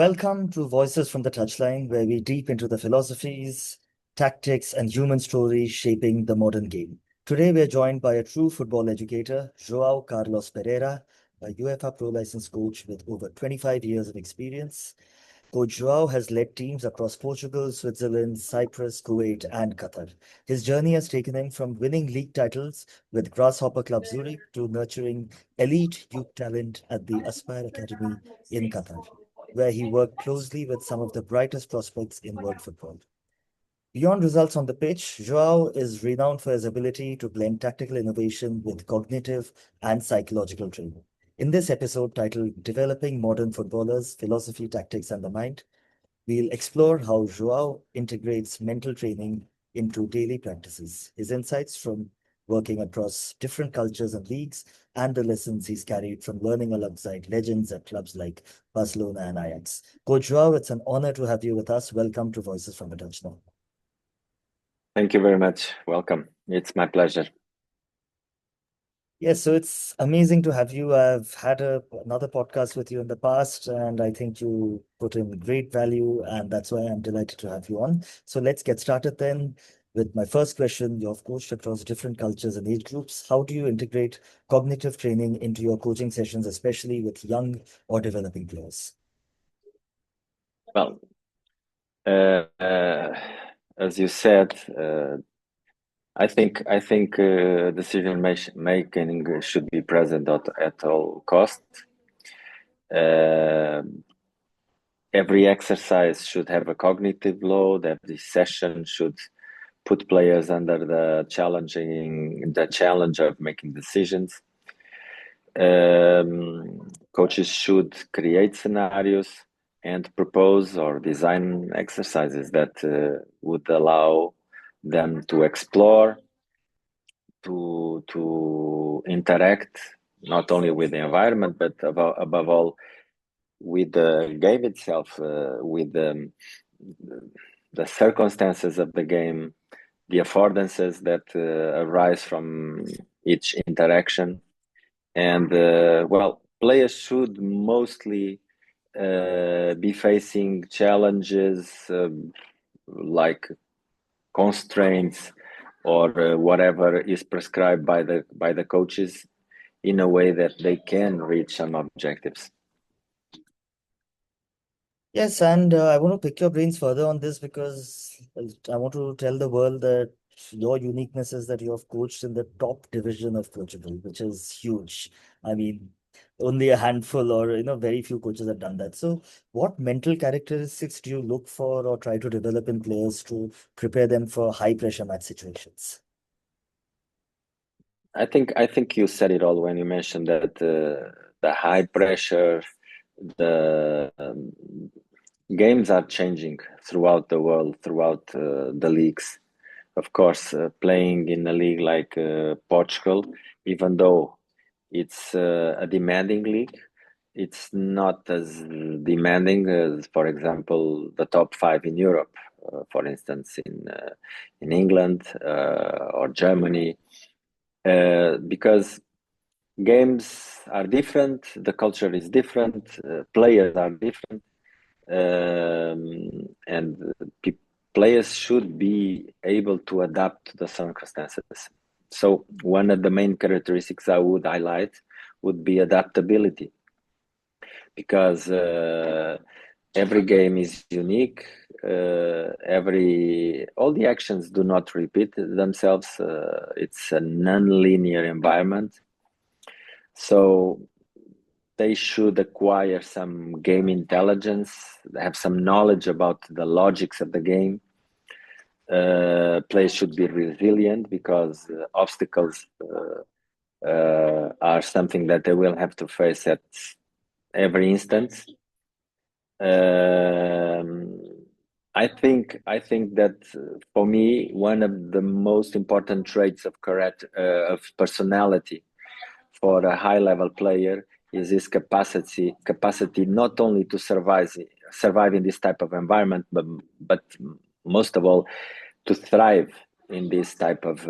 Welcome to Voices from the Touchline, where we deep into the philosophies, tactics, and human stories shaping the modern game. Today, we are joined by a true football educator, João Carlos Pereira, a UEFA Pro licensed coach with over 25 years of experience. Coach João has led teams across Portugal, Switzerland, Cyprus, Kuwait, and Qatar. His journey has taken him from winning league titles with Grasshopper Club Zurich to nurturing elite youth talent at the Aspire Academy in Qatar, where he worked closely with some of the brightest prospects in world football. Beyond results on the pitch, João is renowned for his ability to blend tactical innovation with cognitive and psychological training. In this episode titled Developing Modern Footballers, Philosophy, Tactics, and the Mind, we'll explore how João integrates mental training into daily practices, his insights from working across different cultures and leagues, and the lessons he's carried from learning alongside legends at clubs like Barcelona and Ajax. Coach João, it's an honor to have you with us. Welcome to Voices from the Touchline. Thank you very much. Welcome. It's my pleasure. Yes, so it's amazing to have you. I've had another podcast with you in the past, and I think you put in great value, and that's why I'm delighted to have you on. So let's get started then with my first question. You've coached across different cultures and age groups. How do you integrate cognitive training into your coaching sessions, especially with young or developing players? Well, as you said, I think decision making should be present at all costs. Every exercise should have a cognitive load. Every session should put players under the challenge of making decisions. Coaches should create scenarios and propose or design exercises that would allow them to explore, to interact not only with the environment, but above all with the game itself, with the circumstances of the game, the affordances that arise from each interaction. And players should mostly be facing challenges like constraints or whatever is prescribed by the coaches in a way that they can reach some objectives. Yes, and I want to pick your brains further on this because I want to tell the world that your uniqueness is that you have coached in the top division of Portugal, which is huge. I mean, only a handful or very few coaches have done that. So, what mental characteristics do you look for or try to develop in players to prepare them for high pressure match situations? I think you said it all when you mentioned that the high pressure, the games are changing throughout the world, throughout the leagues. Of course, playing in a league like Portugal, even though it's a demanding league, it's not as demanding as, for example, the top five in Europe, for instance, in England or Germany, because games are different, the culture is different, players are different, and players should be able to adapt to the circumstances. So one of the main characteristics I would highlight would be adaptability, because every game is unique. All the actions do not repeat themselves. It's a non-linear environment. So they should acquire some game intelligence, have some knowledge about the logics of the game. Players should be resilient because obstacles are something that they will have to face at every instance. I think that for me, one of the most important traits of personality for a high level player is his capacity not only to survive in this type of environment, but most of all to thrive in this type of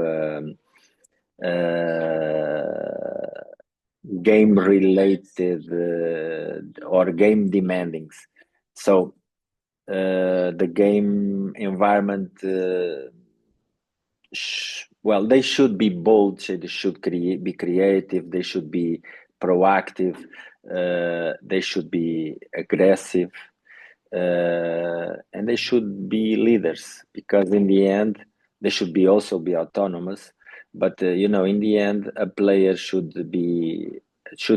game related or game demandings. So the game environment, well, they should be bold, they should be creative, they should be proactive, they should be aggressive, and they should be leaders, because in the end they should also be autonomous. But in the end, a player should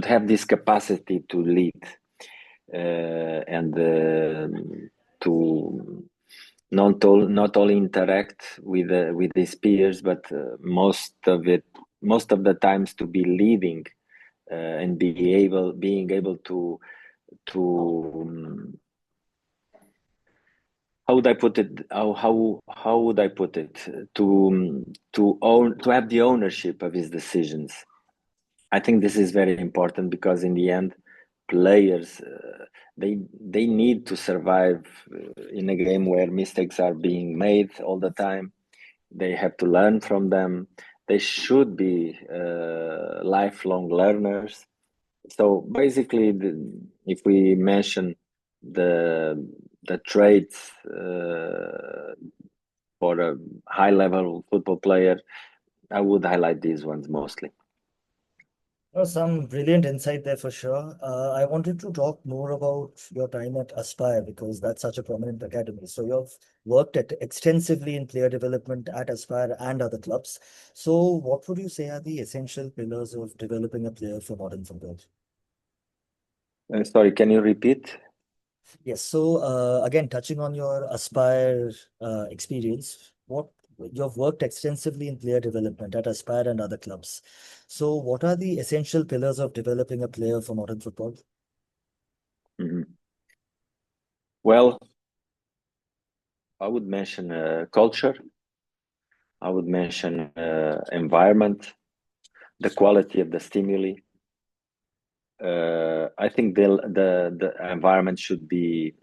have this capacity to lead, and to not only interact with his peers, but most of the times to be leading, and being able to how would I put it? How would I put it? To have the ownership of his decisions. I think this is very important, because in the end, players, they need to survive in a game where mistakes are being made all the time. They have to learn from them. They should be lifelong learners. So basically, if we mention the traits for a high level football player, I would highlight these ones mostly. Oh, some brilliant insight there for sure. I wanted to talk more about your time at Aspire because that's such a prominent academy. So you've worked extensively in player development at Aspire and other clubs. So what would you say are the essential pillars of developing a player for modern football? Sorry, can you repeat? Yes. So again, touching on your Aspire experience, what you've worked extensively in player development at Aspire and other clubs. So what are the essential pillars of developing a player for modern football? Mhm. Well, I would mention culture. I would mention environment, the quality of the stimuli. I think the environment should be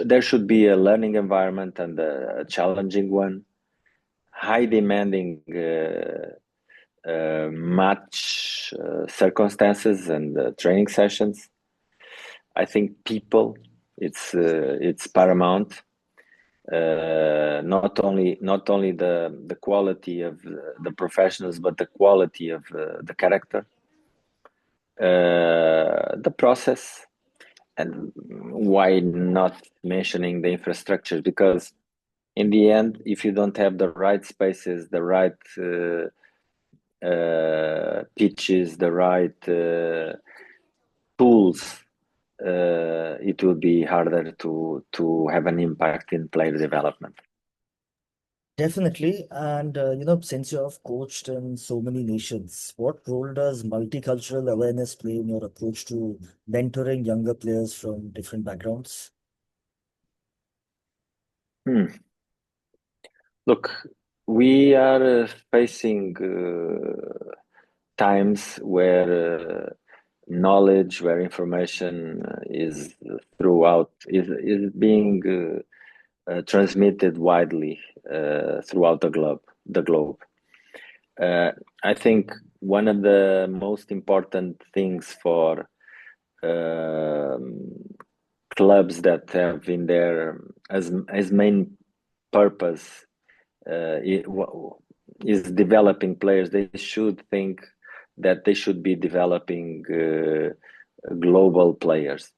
there should be a learning environment and a challenging one, high demanding match circumstances and training sessions. I think people, it's paramount. Not only the quality of the professionals, but the quality of the character, the process, and why not mentioning the infrastructure? Because in the end, if you don't have the right spaces, the right pitches, the right tools, it will be harder to have an impact in player development. Definitely. And, since you have coached in so many nations, what role does multicultural awareness play in your approach to mentoring younger players from different backgrounds? Hmm. Look, we are facing times where knowledge, where information is being transmitted widely throughout the globe. I think one of the most important things for clubs that have in their as main purpose is developing players. They should think that they should be developing global players.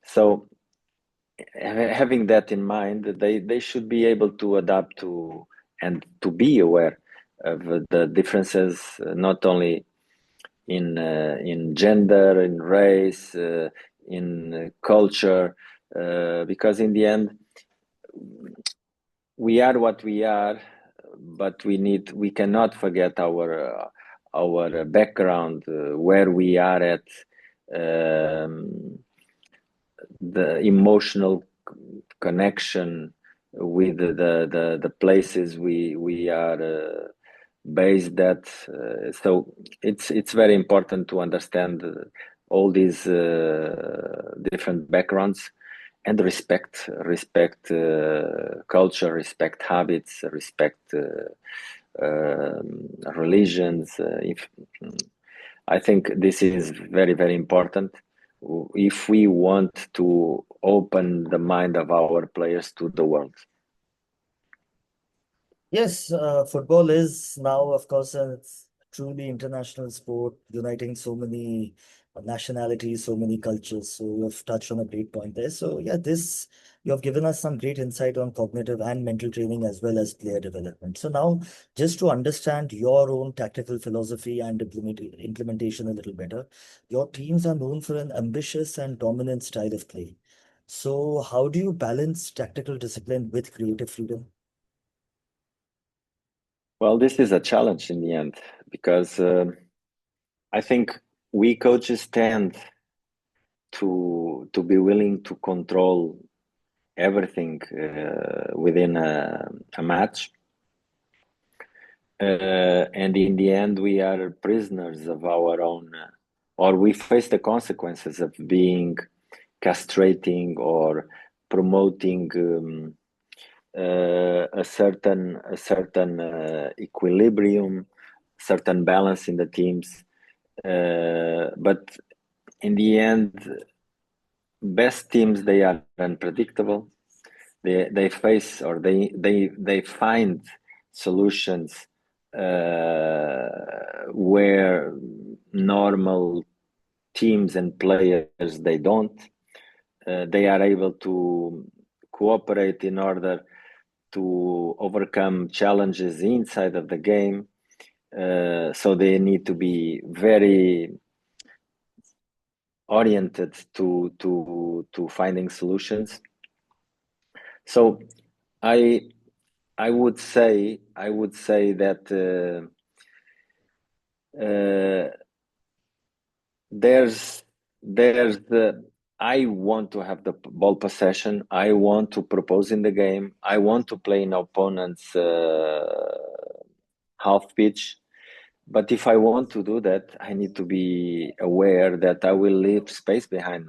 So having that in mind, they should be able to adapt to and to be aware of the differences, not only in gender, in race, in culture, because in the end we are what we are, but we cannot forget our background, where we are at, the emotional connection with the places we are based at. So it's very important to understand all these different backgrounds, and respect culture, respect habits, respect religions. If I think this is very, very important if we want to open the mind of our players to the world. Yes, football is now, of course, a truly international sport, uniting so many nationalities, so many cultures. So you've touched on a great point there. So yeah, this you have given us some great insight on cognitive and mental training as well as player development. So now, just to understand your own tactical philosophy and implementation a little better, your teams are known for an ambitious and dominant style of play. So how do you balance tactical discipline with creative freedom? Well, this is a challenge in the end because I think we coaches tend to be willing to control everything within a match. And in the end, we are prisoners of our own, or we face the consequences of being castrating or promoting a certain equilibrium, certain balance in the teams. But in the end, best teams, they are unpredictable. They face or they find solutions where normal teams and players they don't. They are able to cooperate in order to overcome challenges inside of the game. So they need to be very oriented to finding solutions. So I would say that there's the I want to have the ball possession. I want to propose in the game. I want to play in opponent's half pitch. But if I want to do that, I need to be aware that I will leave space behind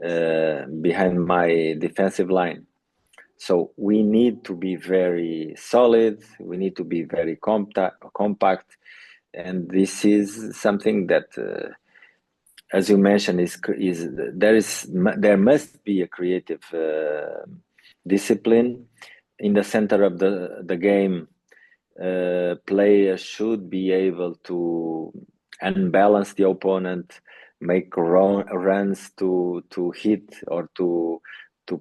my defensive line. So we need to be very solid. We need to be very compact, and this is something that, as you mentioned, there must be a creative discipline in the center of the game. Players should be able to unbalance the opponent, make runs to hit or to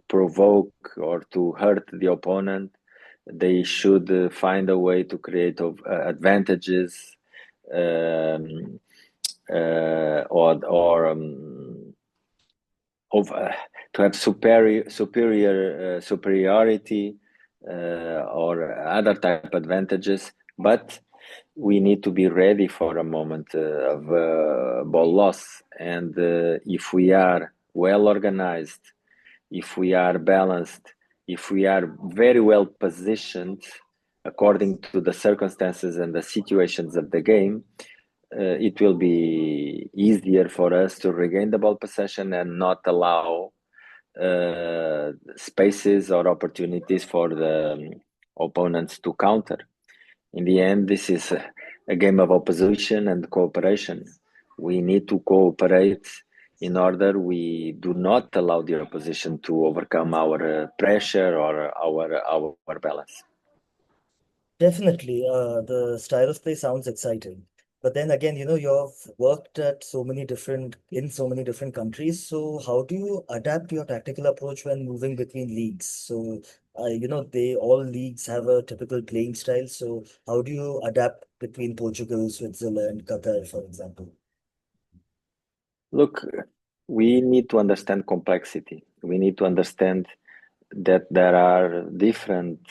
provoke or to hurt the opponent. They should find a way to create advantages or of to have superiority or other type advantages, but we need to be ready for a moment of ball loss. And if we are well organized, if we are balanced, if we are very well positioned according to the circumstances and the situations of the game, it will be easier for us to regain the ball possession and not allow spaces or opportunities for the opponents to counter. In the end, this is a game of opposition and cooperation. We need to cooperate in order we do not allow the opposition to overcome our pressure or our balance. Definitely, the style of play sounds exciting. But then again, you've worked at in so many different countries. So how do you adapt your tactical approach when moving between leagues? So, all leagues have a typical playing style. So how do you adapt between Portugal, Switzerland, Qatar, for example? Look, we need to understand complexity. We need to understand that there are different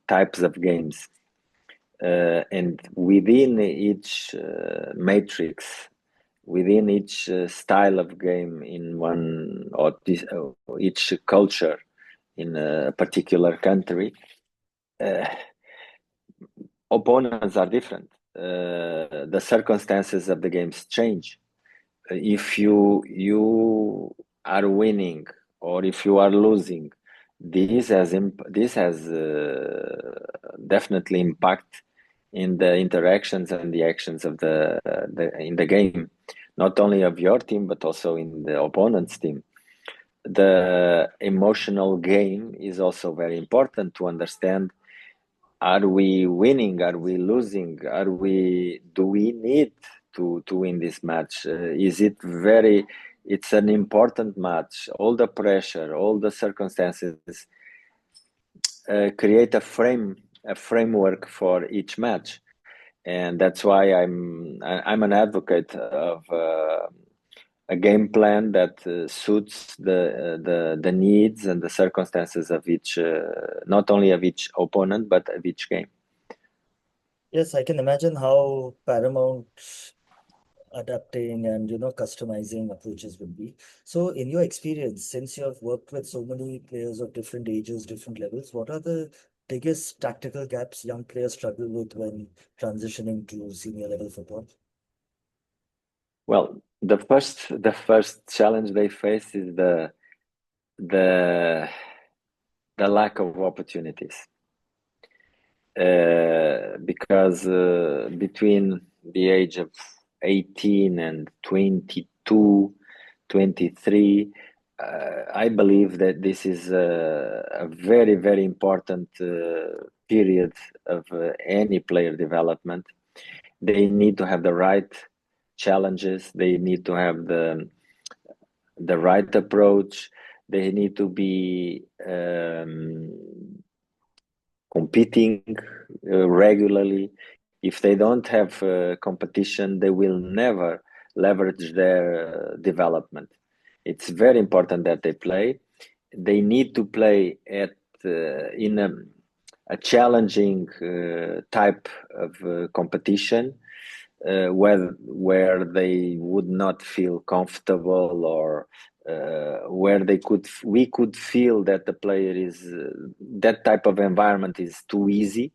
types of games. And within each matrix, within each style of game in one or each culture in a particular country, opponents are different. The circumstances of the games change. If you are winning or if you are losing, this has definitely impact in the interactions and the actions of in the game, not only of your team but also in the opponent's team. the emotional game is also very important to understand. Are we winning? Are we losing? Do we need to win this match? It's an important match. All the pressure, all the circumstances create a framework for each match. And that's why I'm an advocate of a game plan that suits the needs and the circumstances of each, not only of each opponent, but of each game. Yes, I can imagine how paramount adapting and customizing approaches would be. So in your experience, since you have worked with so many players of different ages, different levels, what are the biggest tactical gaps young players struggle with when transitioning to senior level football? Well, the first challenge they face is the lack of opportunities. Because between the age of 18 and 22, 23, I believe that this is a very, very important period of any player development. They need to have the right challenges. They need to have the right approach. They need to be competing regularly. If they don't have competition, they will never leverage their development. It's very important that they play. They need to play in a challenging type of competition where they would not feel comfortable, or where we could feel that the player is that type of environment is too easy,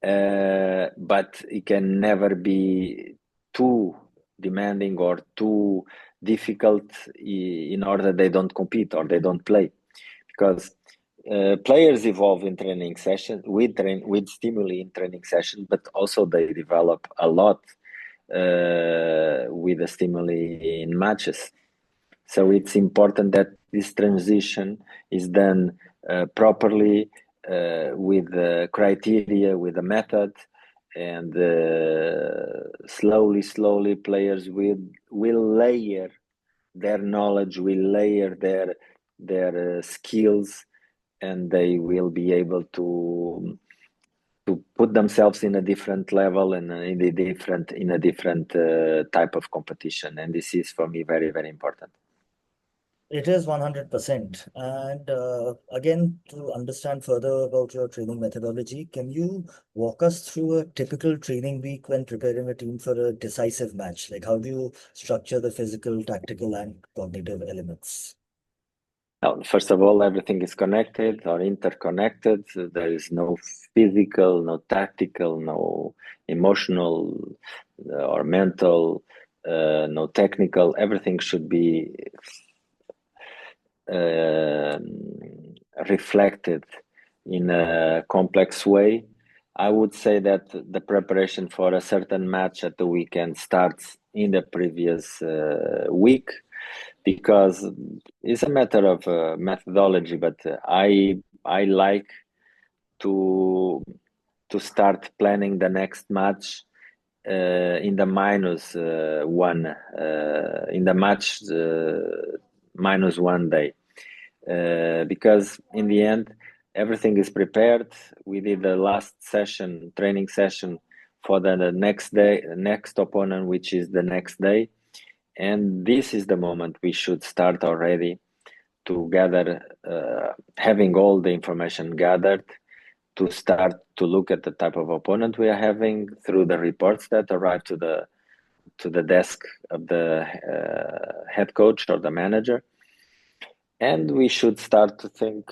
but it can never be too demanding or too difficult in order they don't compete or they don't play, because players evolve in training sessions with stimuli in training sessions, but also they develop a lot with the stimuli in matches. So it's important that this transition is done properly, with the criteria, with the method, and slowly players will layer their knowledge, will layer their skills, and they will be able to put themselves in a different level and in a different type of competition. And this is for me very, very important. It is 100%. And again, to understand further about your training methodology, can you walk us through a typical training week when preparing a team for a decisive match? Like, how do you structure the physical, tactical, and cognitive elements? Now, first of all, everything is connected or interconnected. There is no physical, no tactical, no emotional or mental, no technical. Everything should be reflected in a complex way. I would say that the preparation for a certain match at the weekend starts in the previous week, because it's a matter of methodology. But I like to start planning the next match in the -1 in the match -1 day, because in the end everything is prepared. We did the last training session for the next day, next opponent, which is the next day, and this is the moment we should start already to gather, having all the information gathered, to start to look at the type of opponent we are having through the reports that arrive to the desk of the head coach or the manager. And we should start to think,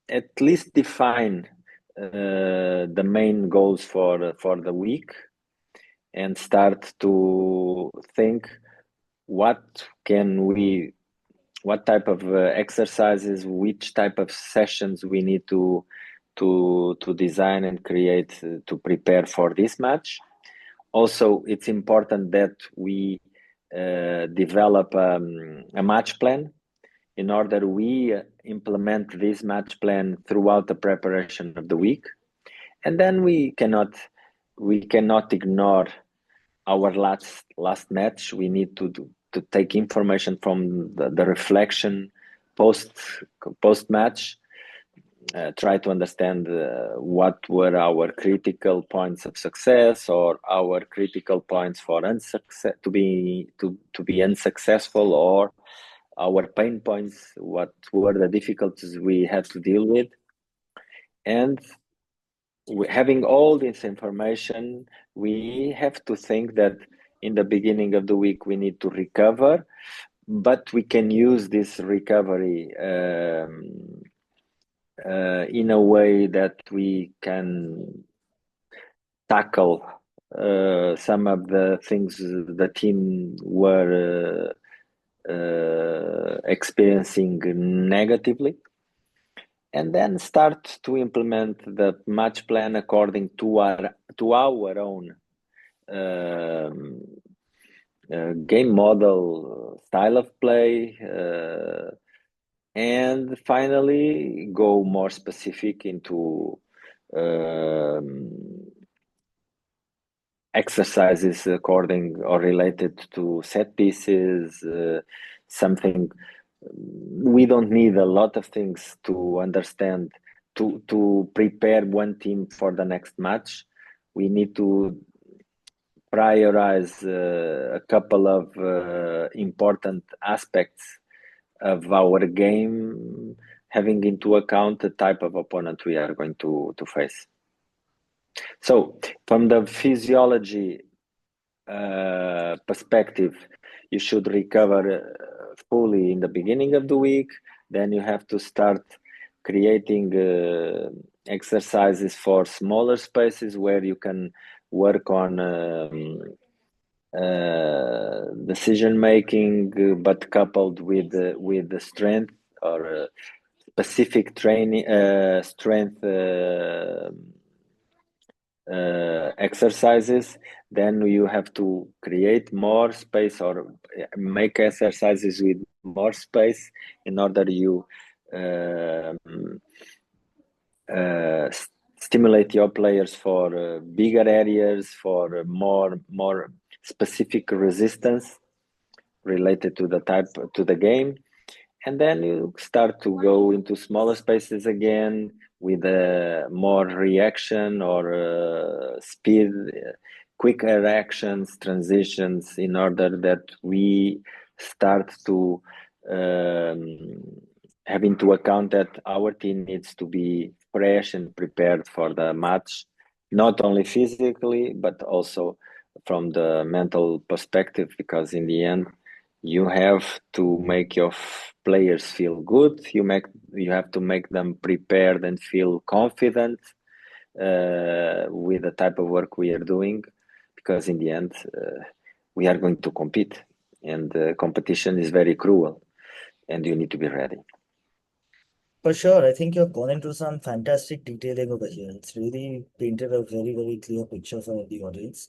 at least define the main goals for the week, and start to think what type of exercises, which type of sessions we need to design and create to prepare for this match. Also, it's important that we develop a match plan in order we implement this match plan throughout the preparation of the week. And then we cannot ignore our last match. We need to take information from the reflection post match, try to understand what were our critical points of success or our critical points for to be unsuccessful, or our pain points, what were the difficulties we had to deal with. And having all this information, we have to think that in the beginning of the week we need to recover, but we can use this recovery in a way that we can tackle some of the things the team were experiencing negatively, and then start to implement the match plan according to our own game model, style of play, and finally go more specific into exercises according or related to set pieces, something. We don't need a lot of things to understand to prepare one team for the next match. We need to prioritize a couple of important aspects of our game, having into account the type of opponent we are going to face. So from the physiology perspective, you should recover fully in the beginning of the week. Then you have to start creating exercises for smaller spaces where you can work on decision making, but coupled with the strength or specific training strength exercises. Then you have to create more space or make exercises with more space in order you stimulate your players for bigger areas, for more specific resistance related to the game. And then you start to go into smaller spaces again with more reaction or speed, quicker actions, transitions, in order that we start to have into account that our team needs to be fresh and prepared for the match, not only physically, but also from the mental perspective, because in the end, you have to make your players feel good. You have to make them prepared and feel confident with the type of work we are doing, because in the end, we are going to compete, and competition is very cruel, and you need to be ready. For sure, I think you've gone into some fantastic detailing over here. It's really painted a very, very clear picture for the audience.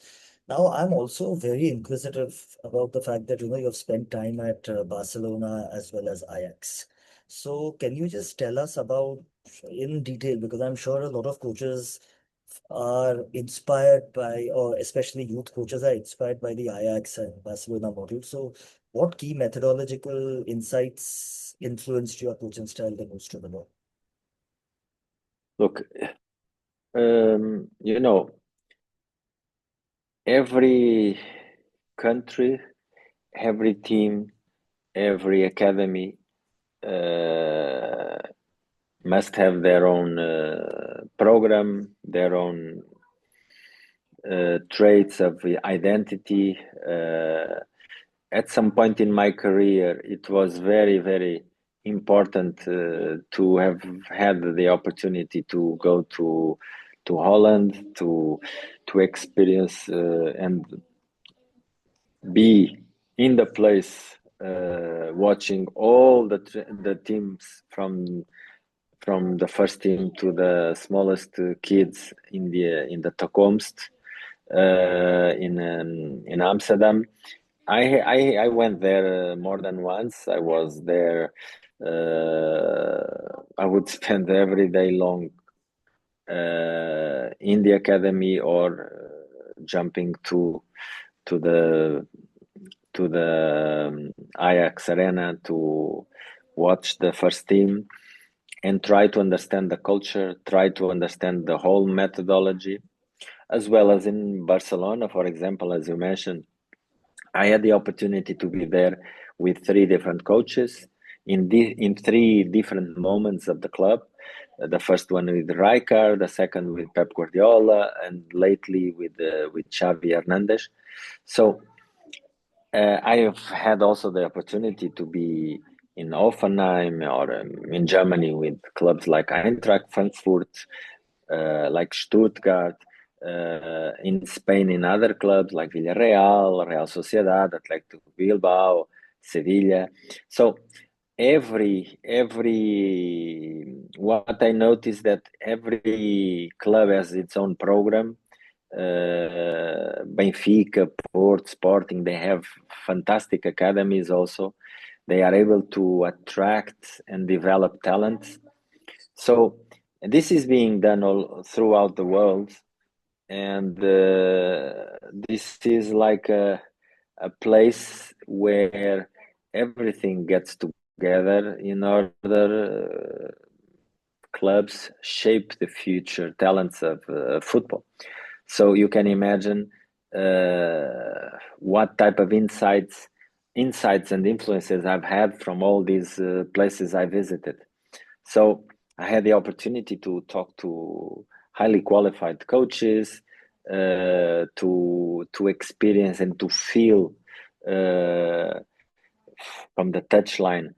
Now, I'm also very inquisitive about the fact that, you've spent time at Barcelona as well as Ajax. So can you just tell us about in detail, because I'm sure a lot of coaches are inspired by, or especially youth coaches are inspired by the Ajax and Barcelona model. So what key methodological insights influenced your coaching style the most over there? Look, every country, every team, every academy must have their own program, their own traits of identity. At some point in my career, it was very, very important to have had the opportunity to go to Holland to experience and be in the place, watching all the teams from the first team to the smallest kids in the toekomst in Amsterdam. I went there more than once. I was there. I would spend every day long in the academy or jumping to the Ajax Arena to watch the first team and try to understand the culture, try to understand the whole methodology, as well as in Barcelona, for example, as you mentioned. I had the opportunity to be there with three different coaches in three different moments of the club. The first one with Rijkaard, the second with Pep Guardiola, and lately with Xavi Hernandez. So I have had also the opportunity to be in Offenheim or in Germany with clubs like Eintracht Frankfurt, like Stuttgart, in Spain in other clubs like Villarreal, Real Sociedad, Athletic Bilbao, Sevilla. So what I noticed that every club has its own program. Benfica, Porto, Sporting, they have fantastic academies also. They are able to attract and develop talent. So this is being done all throughout the world, and this is like a place where everything gets together in order clubs shape the future talents of football. So you can imagine what type of insights and influences I've had from all these places I visited. So I had the opportunity to talk to highly qualified coaches, to experience and to feel from the touchline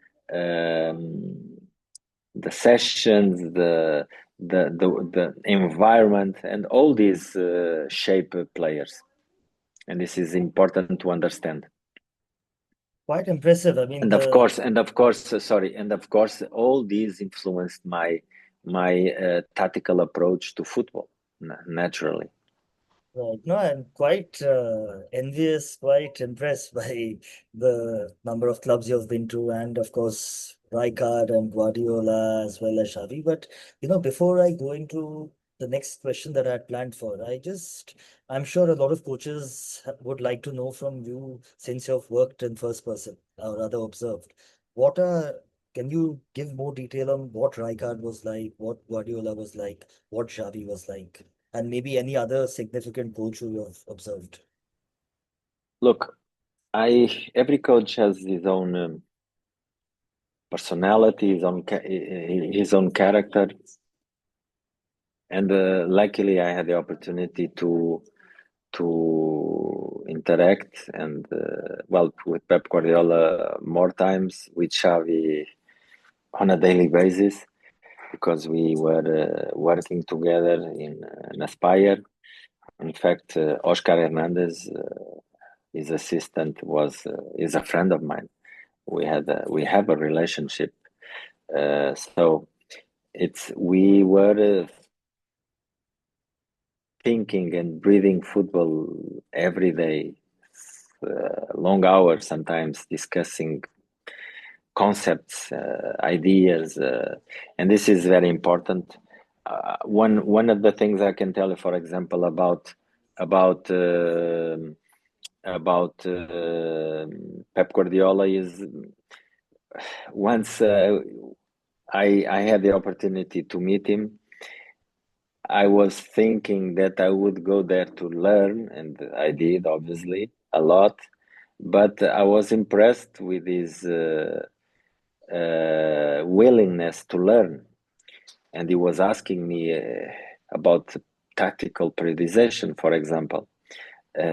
the sessions, the environment, and all these shape players. And this is important to understand. Quite impressive. I mean, And of course, all these influenced my tactical approach to football naturally. right. No, I'm quite envious, quite impressed by the number of clubs you've been to, and of course, Rijkaard and Guardiola as well as Xavi. But before I go into the next question that I had planned for, I'm sure a lot of coaches would like to know from you, since you've worked in first person or rather observed, what are can you give more detail on what Rijkaard was like, what Guardiola was like, what Xavi was like? And maybe any other significant coach who you have observed? Look, every coach has his own personality, his own character, and luckily I had the opportunity to interact and with Pep Guardiola more times, with Xavi on a daily basis, because we were working together in Aspire. In fact, Oscar Hernandez, his assistant, is a friend of mine. We have a relationship. So we were thinking and breathing football every day, long hours sometimes, discussing concepts, ideas, and this is very important. One of the things I can tell you, for example, about Pep Guardiola is, once I had the opportunity to meet him, I was thinking that I would go there to learn, and I did, obviously, a lot. But I was impressed with his willingness to learn. And he was asking me about tactical periodization, for example,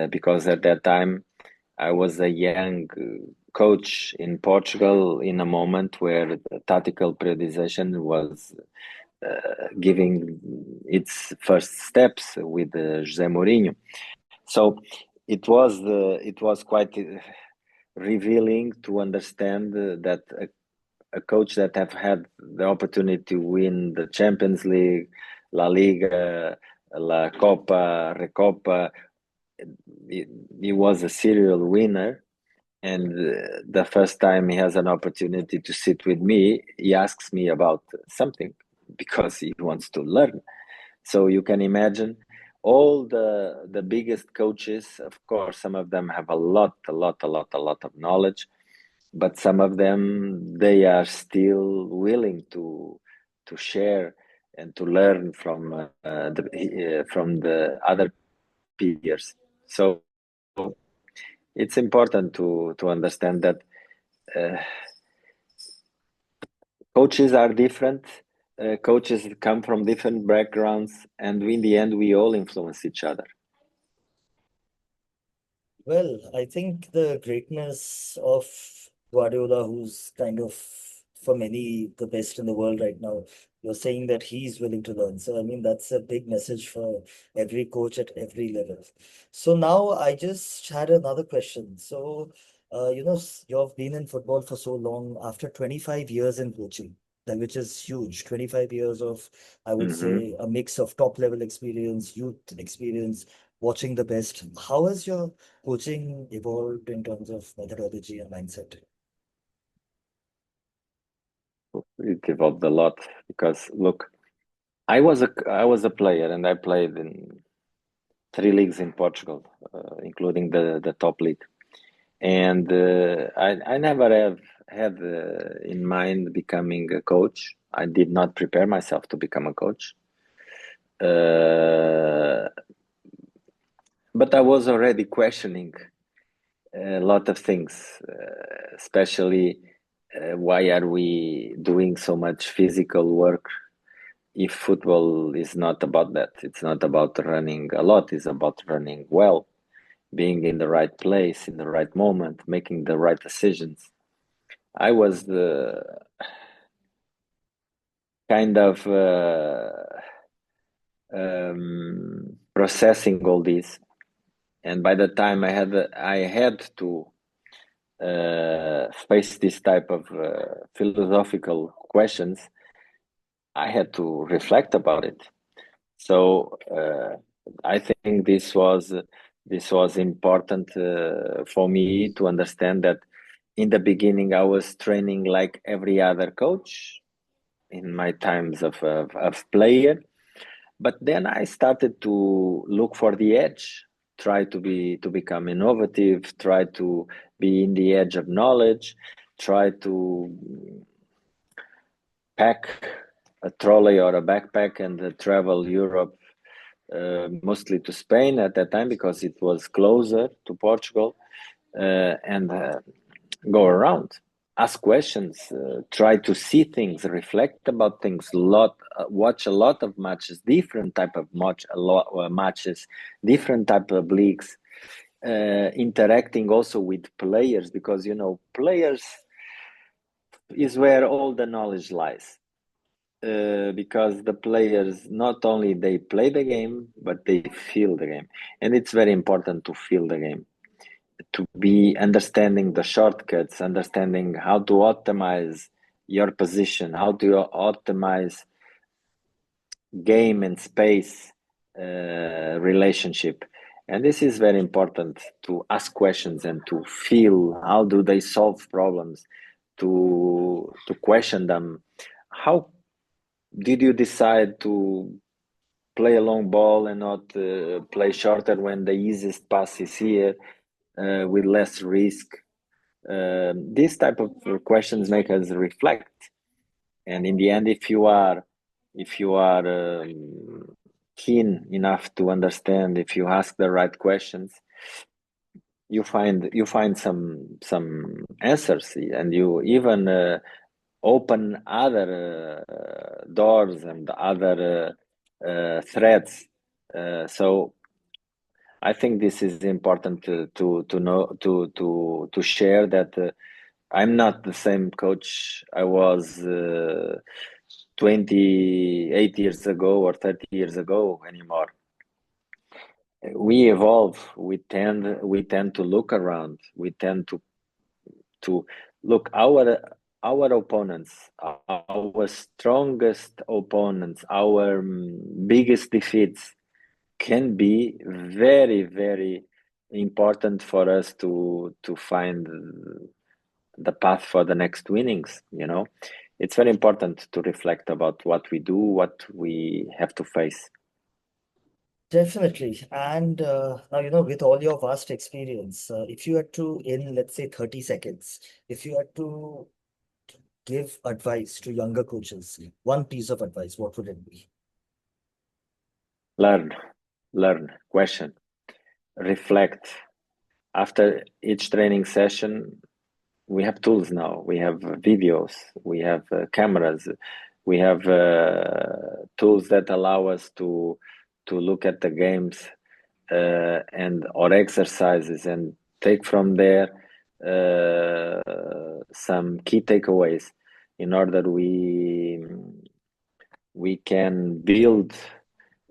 because at that time I was a young coach in Portugal in a moment where tactical periodization was giving its first steps with José Mourinho. So it was quite revealing to understand that a coach that have had the opportunity to win the Champions League, La Liga, La Copa, Recopa, he was a serial winner, And the first time he has an opportunity to sit with me, he asks me about something because he wants to learn. So you can imagine all the biggest coaches, of course, some of them have a lot of knowledge, but some of them, they are still willing to share and to learn from the other peers. So it's important to understand that coaches are different. Coaches come from different backgrounds, and in the end, we all influence each other. Well, I think the greatness of Guardiola, who's kind of, for many, the best in the world right now, you're saying that he's willing to learn. So, I mean, that's a big message for every coach at every level. So now I just had another question. So, you've been in football for so long, after 25 years in coaching, which is huge. 25 years of, I would Mm-hmm. say, a mix of top level experience, youth experience, watching the best. How has your coaching evolved in terms of methodology and mindset? It evolved a lot because look, I was a player and I played in 3 leagues in Portugal, including the top league. And I never have had in mind becoming a coach. I did not prepare myself to become a coach. But I was already questioning a lot of things, especially why are we doing so much physical work if football is not about that? It's not about running a lot, it's about running well, being in the right place, in the right moment, making the right decisions. I was kind of processing all this, and by the time I had to face this type of philosophical questions, I had to reflect about it. So I think this was important for me to understand that in the beginning I was training like every other coach in my times of player, but then I started to look for the edge, try to become innovative, try to be in the edge of knowledge, try to pack a trolley or a backpack and travel Europe, mostly to Spain at that time because it was closer to Portugal, and go around, ask questions, try to see things, reflect about things, watch a lot of matches, different type of matches, different type of leagues, interacting also with players because players is where all the knowledge lies. Because the players not only they play the game but they feel the game, and it's very important to feel the game, to be understanding the shortcuts, understanding how to optimize your position, how to optimize game and space relationship. And this is very important, to ask questions and to feel how do they solve problems, to question them. How did you decide to play a long ball and not play shorter when the easiest pass is here, with less risk? These type of questions make us reflect, and in the end, if you are keen enough to understand, if you ask the right questions, you find some answers, and you even open other doors and other threads. So I think this is important to know, to share that I'm not the same coach I was 28 years ago or 30 years ago anymore. We evolve. We tend to look around. We tend to look our opponents, our strongest opponents, our biggest defeats can be very, very important for us to find the path for the next winnings. It's very important to reflect about what we do, what we have to face. Definitely. And now, with all your vast experience, if you had to, in let's say 30 seconds, if you had to give advice to younger coaches, one piece of advice, what would it be? Learn, question, reflect. After each training session, we have tools now. We have videos, we have cameras, we have tools that allow us to look at the games and or exercises and take from there some key takeaways in order we can build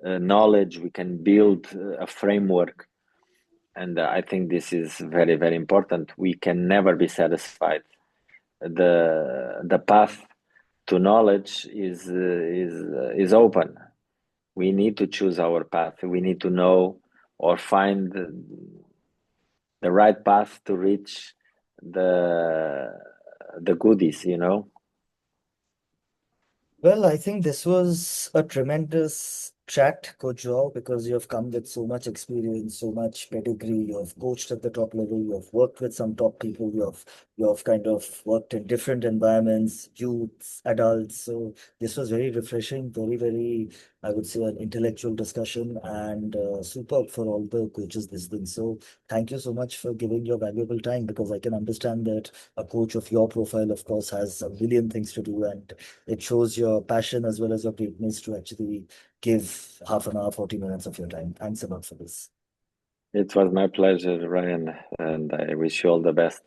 knowledge, we can build a framework, and I think this is very, very important. We can never be satisfied. The path to knowledge is open. We need to choose our path. We need to know or find the right path to reach the goodies. Well, I think this was a tremendous chat, Coach Joao, because you have come with so much experience, so much pedigree. You have coached at the top level. You have worked with some top people. You have kind of worked in different environments, youths, adults. So this was very refreshing, very, very, I would say, an intellectual discussion and superb for all the coaches listening. So thank you so much for giving your valuable time because I can understand that a coach of your profile, of course, has a million things to do and it shows your passion as well as your greatness to actually give half an hour, 40 minutes of your time. Thanks a lot for this. It was my pleasure, Ryan, and I wish you all the best.